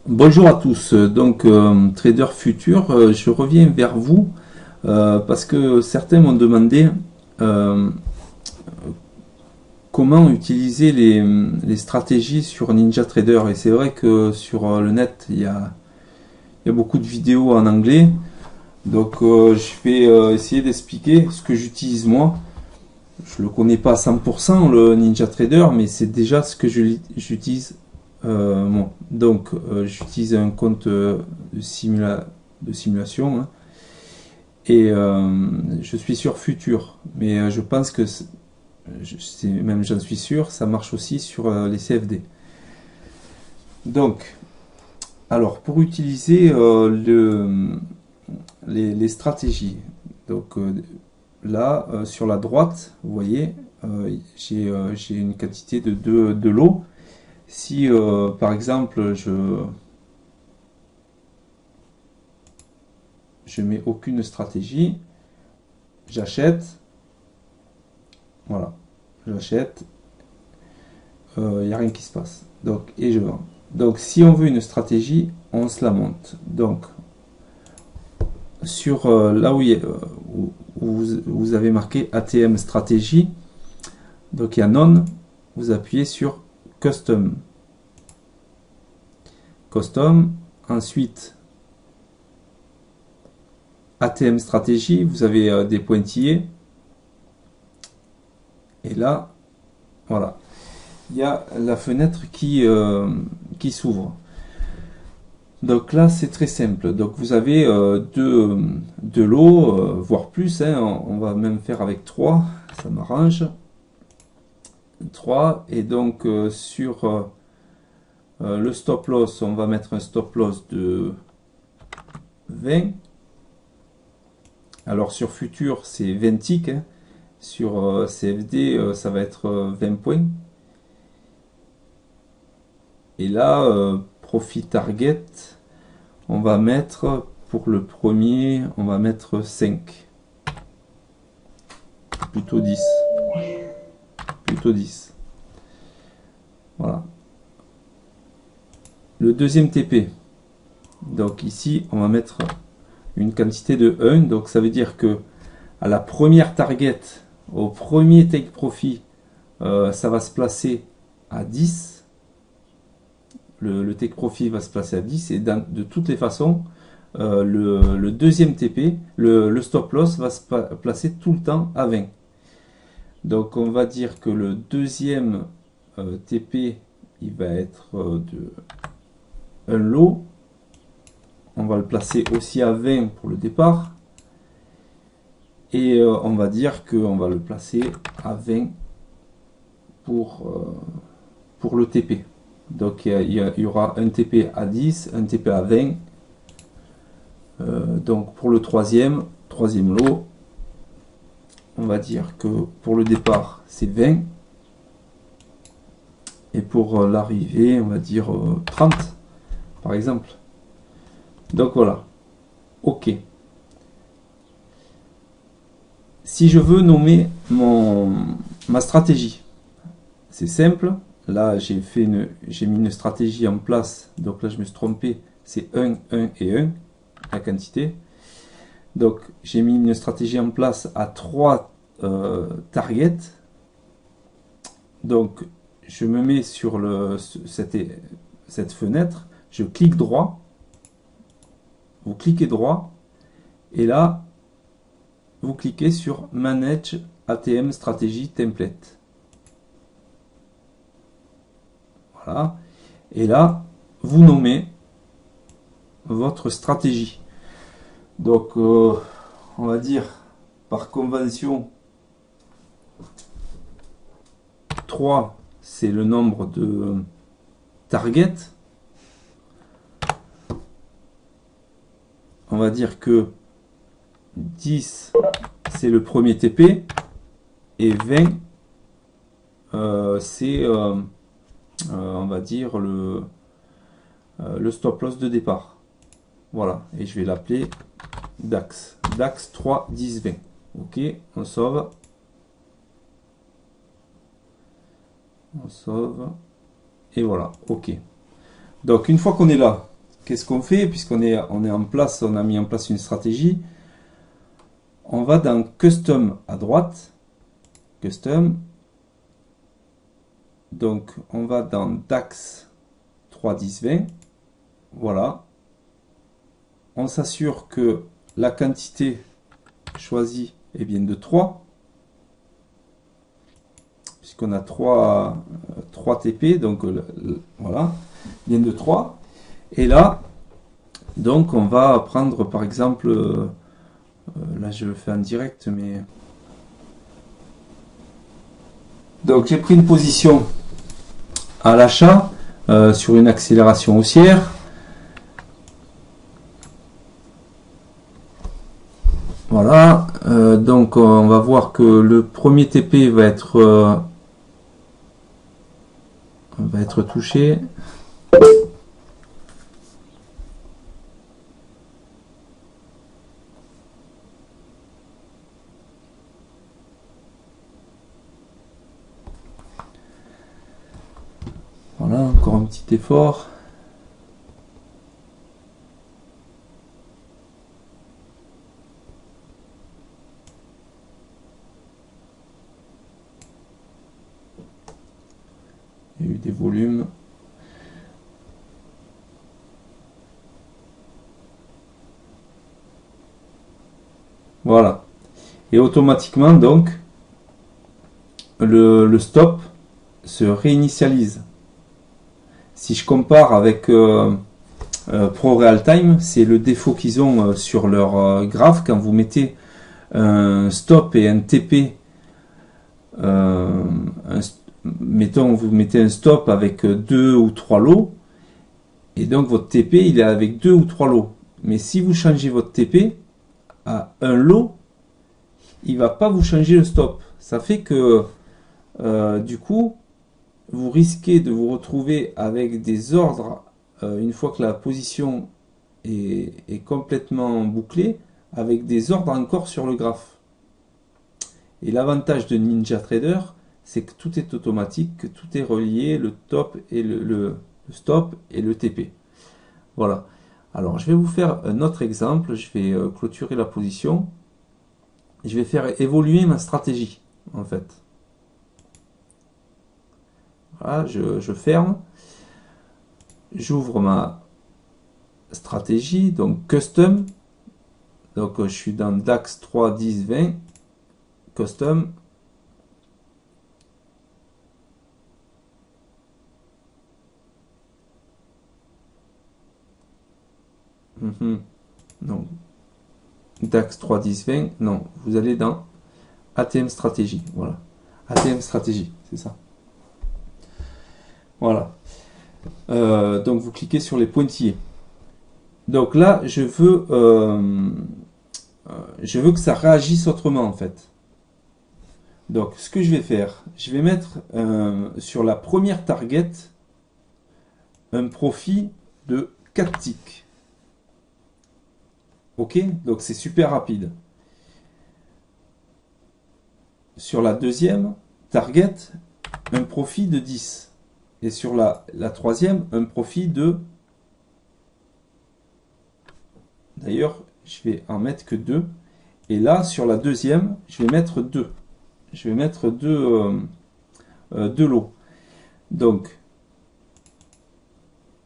Bonjour à tous, donc trader futur, je reviens vers vous parce que certains m'ont demandé euh, comment utiliser les stratégies sur NinjaTrader, et c'est vrai que sur le net il y a beaucoup de vidéos en anglais, donc je vais essayer d'expliquer ce que j'utilise moi. Je le connais pas à 100% le NinjaTrader, mais c'est déjà ce que j'utilise moi. Donc j'utilise un compte de simulation, hein, et je suis sur Futur, mais je pense que même j'en suis sûr, ça marche aussi sur les CFD. Donc, alors pour utiliser les stratégies, donc là sur la droite, vous voyez, j'ai une quantité de lots. Si par exemple je mets aucune stratégie, j'achète, voilà, j'achète, il n'y a rien qui se passe. Donc, et je vends. Donc si on veut une stratégie, on se la monte. Donc sur là où vous avez marqué ATM stratégie, donc il y a non, vous appuyez sur custom. Custom, ensuite ATM stratégie, vous avez des pointillés, et là, voilà, il y a la fenêtre qui s'ouvre. Donc là, c'est très simple. Donc vous avez deux lots, voire plus, hein. On va même faire avec 3, ça m'arrange. 3, et donc sur le stop loss, on va mettre un stop loss de 20. Alors sur futur, c'est 20 ticks, hein. Sur CFD, ça va être 20 points. Et là, profit target, on va mettre, pour le premier, on va mettre 5. Plutôt 10. Plutôt 10. Voilà. Le deuxième TP. Donc ici, on va mettre une quantité de 1. Donc ça veut dire que à la première target, au premier take profit, ça va se placer à 10. Le take profit va se placer à 10. Et de toutes les façons, le deuxième TP, le stop loss va se placer tout le temps à 20. Donc on va dire que le deuxième TP, il va être de un lot. On va le placer aussi à 20 pour le départ. Et on va dire qu'on va le placer à 20 pour le TP. Donc il y aura un TP à 10, un TP à 20. Donc pour le troisième lot, on va dire que pour le départ c'est 20. Et pour l'arrivée, on va dire 30 par exemple. Donc voilà. OK. Si je veux nommer ma stratégie, c'est simple. Là, j'ai mis une stratégie en place. Donc là, je me suis trompé. C'est 1, 1 et 1, la quantité. Donc, j'ai mis une stratégie en place à 3 targets. Donc, je me mets sur cette fenêtre. Je clique droit. Vous cliquez droit. Et là, vous cliquez sur Manage ATM Strategy Template. Voilà. Et là, vous nommez votre stratégie. Donc, on va dire par convention, 3, c'est le nombre de targets. On va dire que 10, c'est le premier TP. Et 20, c'est, on va dire, le stop loss de départ. Voilà. Et je vais l'appeler DAX. DAX 3, 10, 20. Ok, on sauve. On sauve. Et voilà, ok. Donc une fois qu'on est là, qu'est-ce qu'on fait puisqu'on est en place, on a mis en place une stratégie. On va dans Custom à droite, Custom. Donc on va dans DAX 3, 10, 20. Voilà. On s'assure que la quantité choisie est bien de 3. Puisqu'on a 3 TP, donc voilà, bien de 3. Et là, donc on va prendre par exemple, là je le fais en direct, mais... Donc j'ai pris une position à l'achat sur une accélération haussière. Voilà, donc on va voir que le premier TP va être touché. Voilà, encore un petit effort. Il y a eu des volumes. Voilà. Et automatiquement, donc, le stop se réinitialise. Si je compare avec ProRealTime, c'est le défaut qu'ils ont sur leur graphe. Quand vous mettez un stop et un TP, mettons, vous mettez un stop avec 2 ou 3 lots, et donc votre TP, il est avec 2 ou 3 lots. Mais si vous changez votre TP à un lot, il va pas vous changer le stop. Ça fait que du coup, vous risquez de vous retrouver avec des ordres une fois que la position est complètement bouclée, avec des ordres encore sur le graphe. Et l'avantage de NinjaTrader, c'est que tout est automatique, que tout est relié, le top et le stop et le TP. Voilà. Alors je vais vous faire un autre exemple, je vais clôturer la position. Je vais faire évoluer ma stratégie en fait. Voilà, je ferme. J'ouvre ma stratégie, donc custom. Donc je suis dans DAX 3, 10, 20. Custom. Non. DAX 3, 10, 20. Non, vous allez dans ATM stratégie. Voilà. ATM stratégie, c'est ça. Voilà. Donc vous cliquez sur les pointillés. Donc là, je veux que ça réagisse autrement en fait. Donc ce que je vais faire, je vais mettre sur la première target un profit de 4 ticks. Ok, donc c'est super rapide. Sur la deuxième target, un profit de 10. Et sur la troisième, un profit de... D'ailleurs, je vais en mettre que 2. Et là, sur la deuxième, je vais mettre 2. Je vais mettre 2 lots. Donc,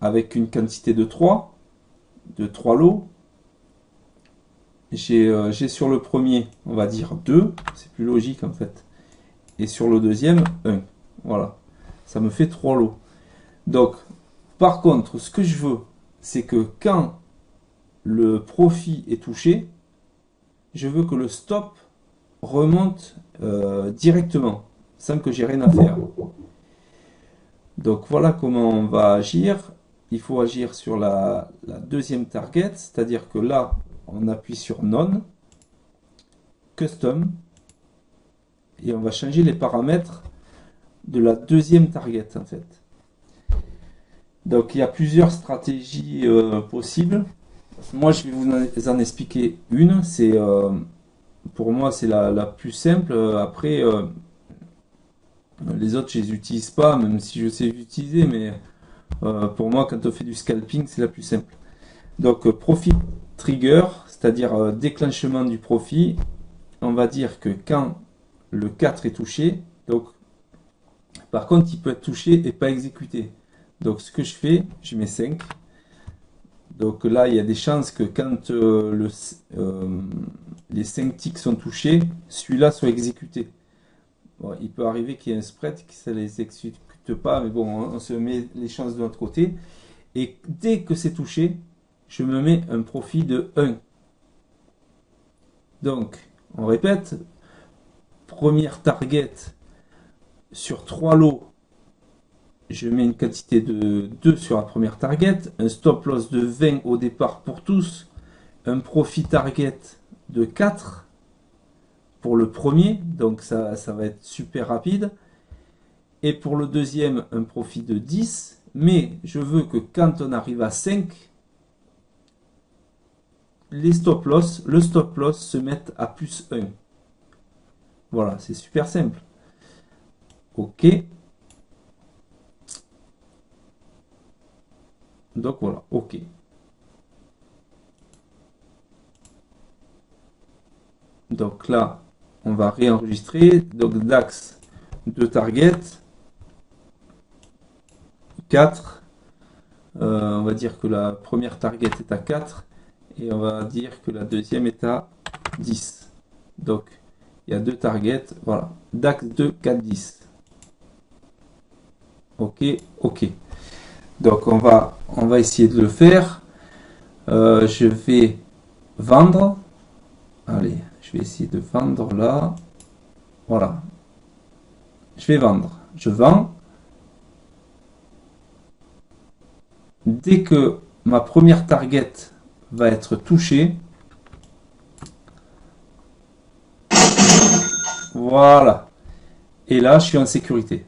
avec une quantité de 3 lots, j'ai sur le premier, on va dire 2, c'est plus logique en fait. Et sur le deuxième, 1. Voilà, ça me fait 3 lots. Donc, par contre, ce que je veux, c'est que quand le profit est touché, je veux que le stop remonte directement, sans que j'ai rien à faire. Donc voilà comment on va agir. Il faut agir sur la deuxième target, c'est-à-dire que là, on appuie sur None, Custom, et on va changer les paramètres de la deuxième target en fait. Donc il y a plusieurs stratégies possibles. Moi je vais vous en expliquer une. C'est pour moi c'est la plus simple. Après les autres je les utilise pas, même si je sais les utiliser, mais pour moi quand on fait du scalping c'est la plus simple. Donc profit trigger, c'est-à-dire déclenchement du profit, on va dire que quand le 4 est touché, donc par contre il peut être touché et pas exécuté. Donc ce que je fais, je mets 5. Donc là il y a des chances que quand les 5 ticks sont touchés, celui-là soit exécuté. Bon, il peut arriver qu'il y ait un spread qui ne les exécute pas, mais bon, on se met les chances de notre côté. Et dès que c'est touché, je me mets un profit de 1. Donc, on répète, première target sur 3 lots, je mets une quantité de 2 sur la première target, un stop loss de 20 au départ pour tous, un profit target de 4 pour le premier, donc ça va être super rapide. Et pour le deuxième, un profit de 10. Mais je veux que quand on arrive à 5, le stop loss se mette à plus 1. Voilà, c'est super simple. OK. Donc voilà, OK. Donc là, on va réenregistrer. Donc DAX de target 4. On va dire que la première target est à 4 et on va dire que la deuxième est à 10. Donc il y a deux targets. Voilà. DAX de 4, 10. OK, OK. Donc on va essayer de le faire. Je vais vendre. Allez, je vais essayer de vendre là. Voilà. Je vais vendre. Je vends. Dès que ma première target va être touchée, voilà. Et là, je suis en sécurité.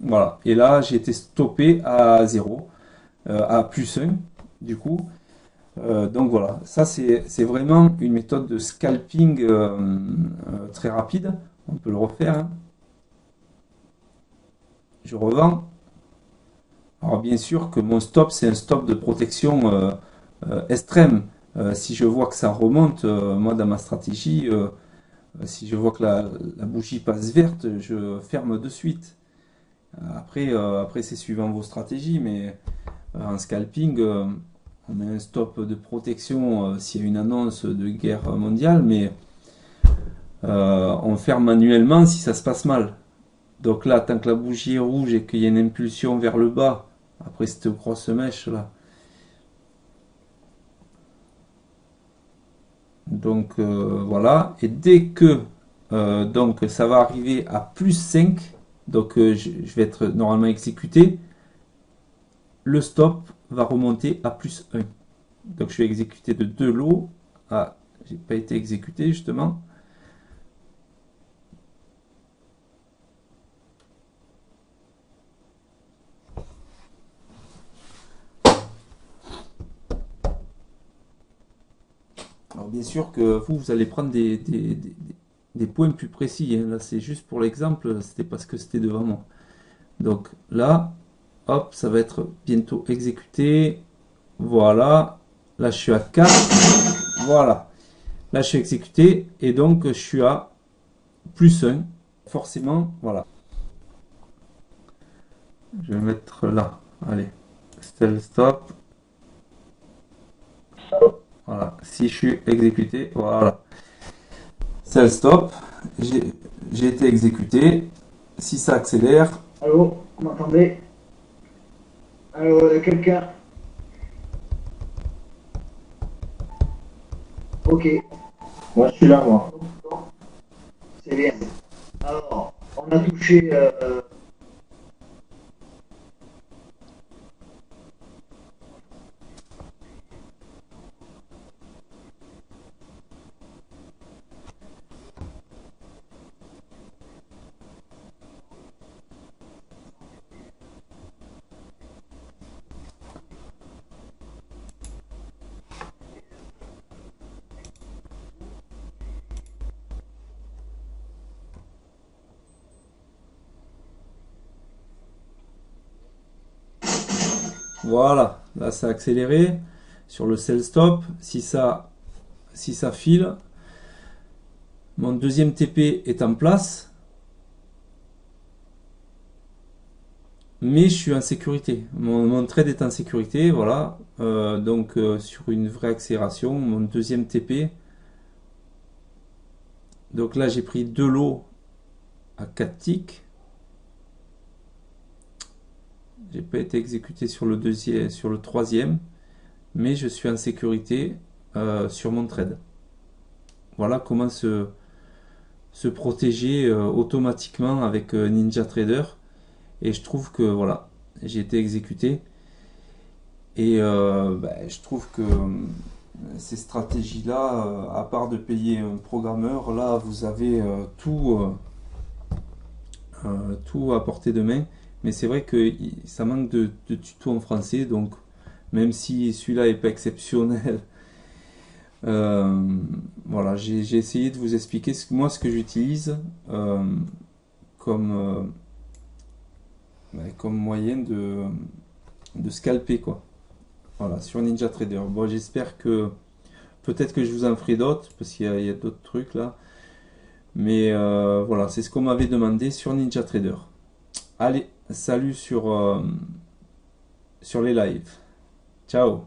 Voilà. Et là, j'ai été stoppé à 0, à plus 1, du coup. Donc voilà, ça c'est vraiment une méthode de scalping très rapide. On peut le refaire, hein. Je revends. Alors bien sûr que mon stop, c'est un stop de protection extrême. Si je vois que ça remonte, moi dans ma stratégie, si je vois que la bougie passe verte, je ferme de suite. Après c'est suivant vos stratégies, mais en scalping, on met un stop de protection s'il y a une annonce de guerre mondiale, mais on ferme manuellement si ça se passe mal. Donc là, tant que la bougie est rouge et qu'il y a une impulsion vers le bas, après cette grosse mèche là, donc voilà, et dès que donc ça va arriver à plus 5, donc je vais être normalement exécuté, le stop va remonter à plus 1. Donc je suis exécuté de 2 lots. Ah, j'ai pas été exécuté justement. Alors bien sûr que vous allez prendre des points plus précis, hein. Là c'est juste pour l'exemple, c'était parce que c'était devant moi. Donc là, hop, ça va être bientôt exécuté. Voilà. Là, je suis à 4. Voilà. Là, je suis exécuté. Et donc, je suis à plus 1. Forcément, voilà. Je vais mettre là. Allez. Sell stop. Voilà. Si je suis exécuté, voilà. Sell stop. J'ai été exécuté. Si ça accélère. Allô, vous m'entendez? Allô, quelqu'un? Ok, Moi, je suis là, moi. c'est bien. Alors, on a touché Voilà, là ça a accéléré. Sur le sell stop, si ça file, mon deuxième TP est en place, mais je suis en sécurité. Mon trade est en sécurité, voilà. Donc sur une vraie accélération, mon deuxième TP. Donc là j'ai pris 2 lots à 4 ticks. J'ai pas été exécuté sur le deuxième, sur le troisième, mais je suis en sécurité sur mon trade. Voilà comment se protéger automatiquement avec NinjaTrader. Et je trouve que voilà, j'ai été exécuté. Et je trouve que ces stratégies-là, à part de payer un programmeur, là vous avez tout à portée de main. Mais c'est vrai que ça manque de tutos en français, donc même si celui-là est pas exceptionnel, voilà, j'ai essayé de vous expliquer moi ce que j'utilise comme, comme moyen de scalper quoi. Voilà, sur NinjaTrader. Bon, j'espère que peut-être que je vous en ferai d'autres parce qu'il y a d'autres trucs là. Mais voilà, c'est ce qu'on m'avait demandé sur NinjaTrader. Allez, salut sur les lives. Ciao.